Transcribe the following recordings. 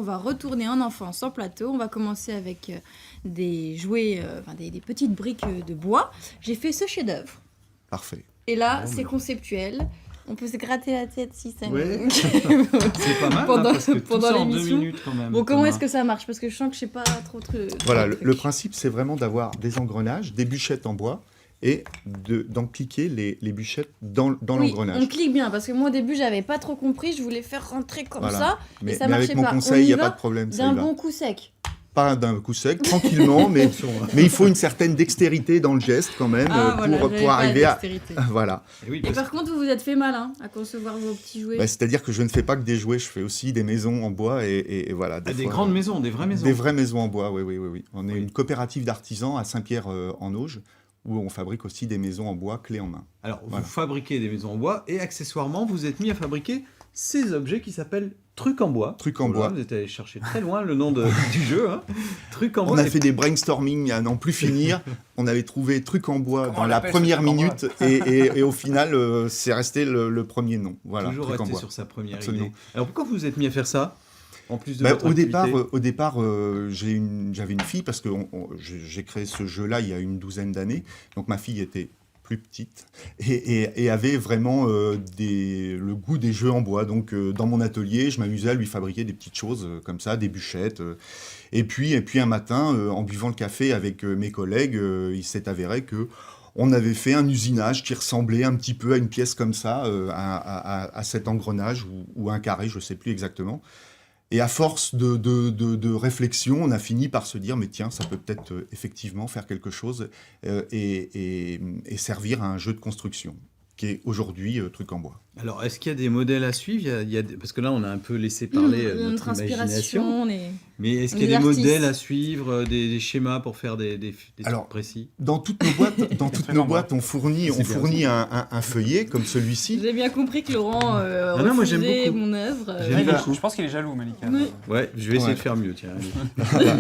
va retourner en enfance en plateau. On va commencer avec des jouets, des petites briques de bois. J'ai fait ce chef-d'œuvre. Parfait. Et là, c'est conceptuel. On peut se gratter la tête si ça nous... C'est pas mal, pendant, parce que tout pendant ça en 2 l'émission. minutes quand même. Bon, comment Thomas. est-ce que ça marche? Parce que je sens que je sais pas trop... Voilà, trop le principe, c'est vraiment d'avoir des engrenages, des bûchettes en bois, et d'en cliquer les bûchettes dans Oui, l'engrenage. on clique bien, parce que moi au début, j'avais pas trop compris. Je voulais faire rentrer comme Voilà. ça, Mais, et ça mais marchait avec mon pas. conseil, On il n'y a va pas de problème. Ça d'un y va. bon coup sec. Pas d'un coup sec, tranquillement, mais il faut une certaine dextérité dans le geste quand même pour arriver à... Voilà. Et oui, Et parce par contre, vous vous êtes fait malin à concevoir vos petits jouets. C'est-à-dire que je ne fais pas que des jouets, je fais aussi des maisons en bois et voilà. des fois, grandes maisons, des vraies maisons. Des vraies maisons en bois, oui. On est une coopérative d'artisans à Saint-Pierre-en-Auge où on fabrique aussi des maisons en bois clés en main. Alors, Voilà. vous fabriquez des maisons en bois et accessoirement, vous êtes mis à fabriquer ces objets qui s'appellent trucs en bois. Trucs en bois. Vous êtes allé chercher très loin le nom du jeu. Hein. Trucs en bois. On a fait des brainstorming à n'en plus finir. On avait trouvé trucs en bois Comment dans on la l'appelle, première ce truc en minute et au final, c'est resté le premier nom. Voilà, Toujours trucs en resté bois. sur sa première Absolument. idée. Alors, pourquoi vous vous êtes mis à faire ça en plus de Bah, votre au activité départ, j'avais une fille parce que j'ai créé ce jeu-là il y a une douzaine d'années. Donc ma fille était plus petite et avait vraiment le goût des jeux en bois. Donc dans mon atelier, je m'amusais à lui fabriquer des petites choses comme ça, des bûchettes. Et puis un matin, en buvant le café avec mes collègues, il s'est avéré que on avait fait un usinage qui ressemblait un petit peu à une pièce comme ça, à cet engrenage ou un carré, je ne sais plus exactement. Et à force de réflexion, on a fini par se dire, mais tiens, ça peut peut-être effectivement faire quelque chose et servir à un jeu de construction, qui est aujourd'hui truc en bois. Alors, est-ce qu'il y a des modèles à suivre? Parce que là, on a un peu laissé parler notre imagination. Mais est-ce qu'il y a des modèles à suivre, des schémas pour faire des Alors, trucs précis? Dans toutes nos boîtes, on fournit un feuillet comme celui-ci. J'ai bien compris que Laurent non, moi, j'aime refusait beaucoup. mon œuvre. J'aime beaucoup. Je pense qu'il est jaloux, Malika. Oui. Ouais, je vais essayer Ouais. de faire mieux, tiens. allez. Voilà.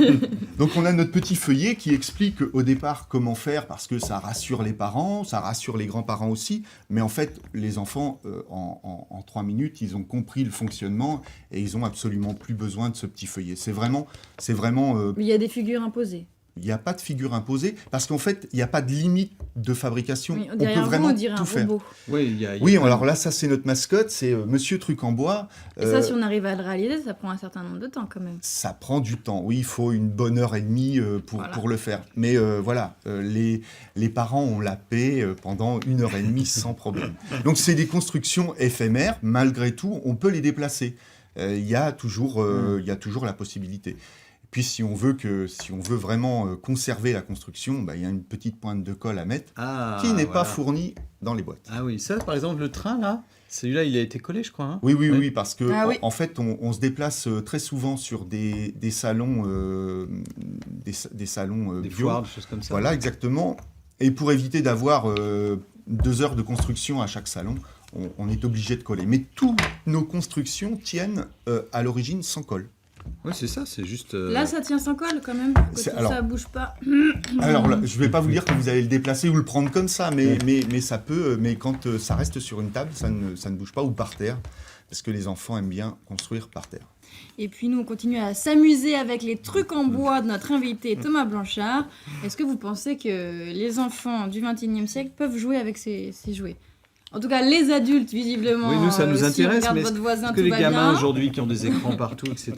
Donc on a notre petit feuillet qui explique au départ comment faire parce que ça rassure les parents, ça rassure les grands-parents aussi. Mais en fait, les enfants, en 3 minutes, ils ont compris le fonctionnement et ils ont absolument plus besoin de ce petit feuillet. C'est vraiment Mais il y a des figures imposées. il n'y a pas de figure imposée parce qu'en fait, il n'y a pas de limite de fabrication. Oui, on derrière peut vous, vraiment on dirait tout un faire. robot. Oui, il y a Oui, quand même- alors là, ça c'est notre mascotte, c'est Monsieur Truc en bois. Et ça, si on arrive à le réaliser, ça prend un certain nombre de temps quand même. Ça prend du temps. Oui, il faut une bonne heure et demie pour le faire. Mais les parents ont la paix pendant 1 heure et demie sans problème. Donc c'est des constructions éphémères. Malgré tout, on peut les déplacer. Il y a toujours la possibilité. Puis si on veut vraiment conserver la construction, il y a une petite pointe de colle à mettre qui n'est pas fournie dans les boîtes. Ah oui, ça, par exemple, le train, là, celui-là, il a été collé, je crois. Hein. Oui, parce que oui. en fait, on se déplace très souvent sur des salons, des salons Des bio. foires, des choses comme ça. Voilà, exactement. Et pour éviter d'avoir 2 heures de construction à chaque salon, on est obligé de coller. Mais toutes nos constructions tiennent à l'origine sans colle. Oui, c'est ça, c'est juste... Là, ça tient sans colle quand même. Ça bouge pas. Alors là, je ne vais pas vous dire que vous allez le déplacer ou le prendre comme ça, mais ça peut. Mais quand ça reste sur une table, ça ne bouge pas ou par terre, parce que les enfants aiment bien construire par terre. Et puis nous, on continue à s'amuser avec les trucs en bois de notre invité Thomas Blanchard. Est-ce que vous pensez que les enfants du XXIe siècle peuvent jouer avec ces jouets ? En tout cas, les adultes, visiblement. Oui, nous, ça nous si on intéresse, regarde mais votre voisin, est-ce que tout les va gamins, bien. aujourd'hui, qui ont des écrans partout, etc.,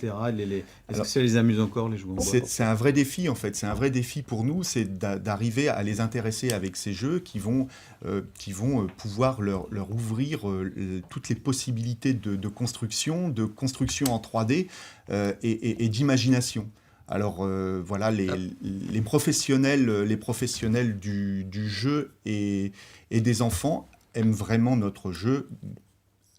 est-ce que ça les amuse encore, les jouets en bois? C'est un vrai défi, en fait. C'est un vrai défi pour nous, c'est d'arriver à les intéresser avec ces jeux qui vont pouvoir leur ouvrir toutes les possibilités de construction en 3D et d'imagination. Alors voilà, les professionnels du jeu et des enfants aiment vraiment notre jeu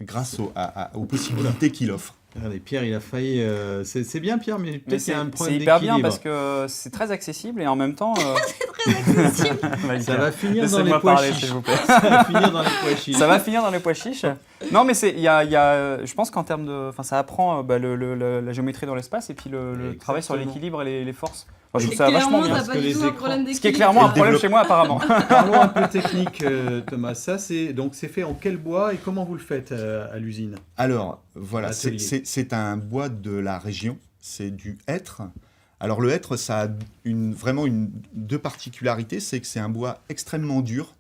grâce aux possibilités qu'il offre. Regardez, Pierre, il a failli... c'est bien, Pierre, mais Mais peut-être qu'il y a un c'est problème hyper bien d'équilibre. parce que c'est très accessible et en même temps. Ça va finir dans les Laissez-moi pois parler, chiches. s'il vous plaît. Ça va finir dans les pois chiches. Ça va finir dans les pois chiches. Non, mais je pense qu'en termes de, ça apprend la géométrie dans l'espace et puis le travail sur l'équilibre et les forces. Moi, je trouve ça vachement bien. T'as pas du tout un problème d'équilibre. Ce qui est clairement un problème chez moi apparemment. Parlons un peu technique, Thomas. Ça, c'est fait en quel bois et comment vous le faites à l'usine? Alors, voilà, Atelier. c'est un bois de la région. c'est du hêtre. Alors le hêtre, ça a vraiment deux particularités, c'est que c'est un bois extrêmement dur,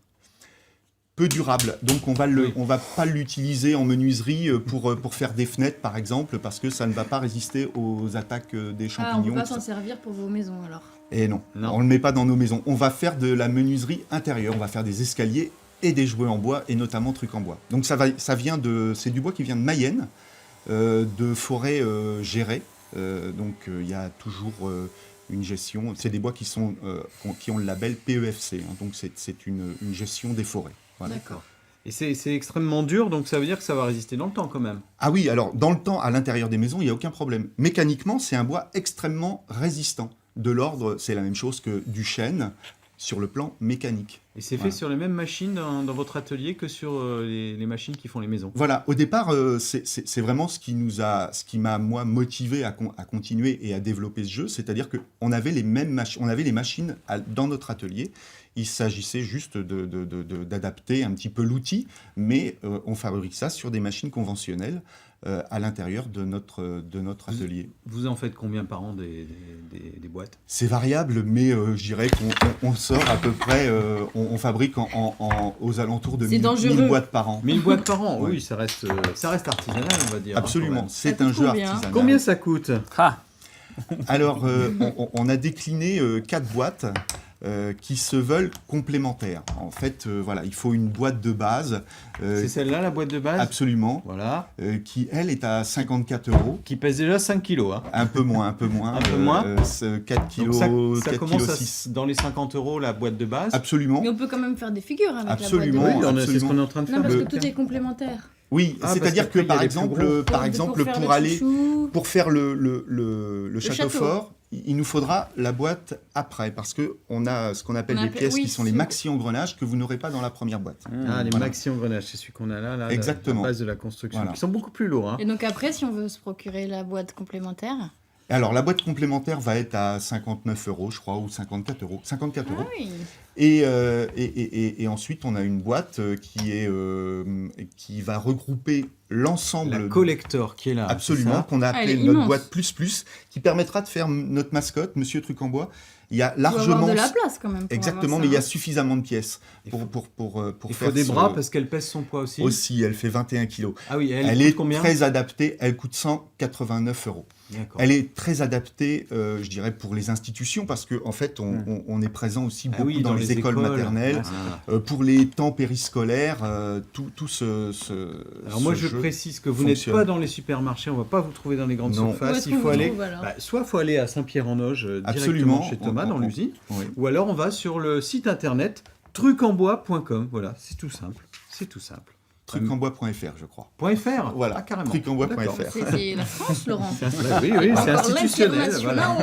peu durable. Donc on va pas l'utiliser en menuiserie pour faire des fenêtres par exemple, parce que ça ne va pas résister aux attaques des champignons. On ne peut pas s'en servir pour vos maisons alors. Et non, on ne le met pas dans nos maisons. On va faire de la menuiserie intérieure, on va faire des escaliers et des jouets en bois, et notamment trucs en bois. Donc c'est du bois qui vient de Mayenne, de forêts gérées. Donc il y a toujours une gestion. C'est des bois qui ont le label PEFC. Donc c'est une gestion des forêts. Voilà. D'accord. Et c'est extrêmement dur, donc ça veut dire que ça va résister dans le temps quand même. Ah oui, alors dans le temps, à l'intérieur des maisons, il n'y a aucun problème. Mécaniquement, c'est un bois extrêmement résistant. De l'ordre, c'est la même chose que du chêne sur le plan mécanique. Et c'est fait sur les mêmes machines dans votre atelier que sur les machines qui font les maisons. Voilà, au départ, c'est vraiment ce qui m'a moi motivé à continuer et à développer ce jeu, c'est-à-dire qu'on avait les machines dans notre atelier. Il s'agissait juste d'adapter un petit peu l'outil, mais on fabrique ça sur des machines conventionnelles à l'intérieur de notre atelier. Vous en faites combien par an des boîtes ? C'est variable, mais je dirais qu'on sort à peu près, on fabrique aux alentours de 1000 boîtes par an. 1000 boîtes par an, oui, ça reste artisanal, on va dire. Absolument, c'est un jeu artisanal. Combien ça coûte ? Alors, on a décliné 4 boîtes qui se veulent complémentaires. En fait, voilà, il faut une boîte de base. C'est celle-là, la boîte de base ? Absolument. Voilà. Qui, elle, est à 54 €. Qui pèse déjà 5 kilos. Hein. Un peu moins. Un peu moins 4 kilos, ça 4 commence kilos 6. Dans les 50 € la boîte de base. Absolument. Mais on peut quand même faire des figures avec Absolument, la boîte de base. Oui, c'est ce qu'on est en train de faire. Non, parce que tout est complémentaire. Oui, c'est-à-dire que par exemple, pour faire le château fort, il nous faudra la boîte après, parce qu'on a ce qu'on appelle des pièces qui sont les maxi-engrenages que vous n'aurez pas dans la première boîte. Les maxi-engrenages, c'est celui qu'on a là, exactement. La base de la construction, qui sont beaucoup plus lourds. Hein. Et donc après, si on veut se procurer la boîte complémentaire... Alors, la boîte complémentaire va être à 59 €, je crois, ou 54 €. 54 €. Oui. Et ensuite, on a une boîte qui va regrouper l'ensemble... La collector qui est là. Absolument, qu'on a appelé notre boîte plus, qui permettra de faire notre mascotte, Monsieur Truc en bois. Il y a largement... Il faut avoir de la place quand même. Exactement, mais il y a suffisamment de pièces pour il faire faut des bras parce qu'elle pèse son poids aussi. Aussi, elle fait 21 kilos. Ah oui, elle est très adaptée, elle coûte 189 €. Elle est très adaptée, je dirais, pour les institutions, parce qu'en fait, on est présent aussi beaucoup dans les écoles maternelles, pour les temps périscolaires, tout ce... Alors moi, je précise que vous n'êtes pas dans les supermarchés, on ne va pas vous trouver dans les grandes surfaces. Il faut aller, soit il faut aller à Saint-Pierre-en-Auge, directement chez Thomas, dans l'usine, ou alors on va sur le site internet trucenbois.com. Voilà, c'est tout simple. Trucenbois.fr, je crois. .fr. Voilà, carrément. trucenbois.fr. C'est la France, Laurent. Oui, c'est institutionnel. Voilà.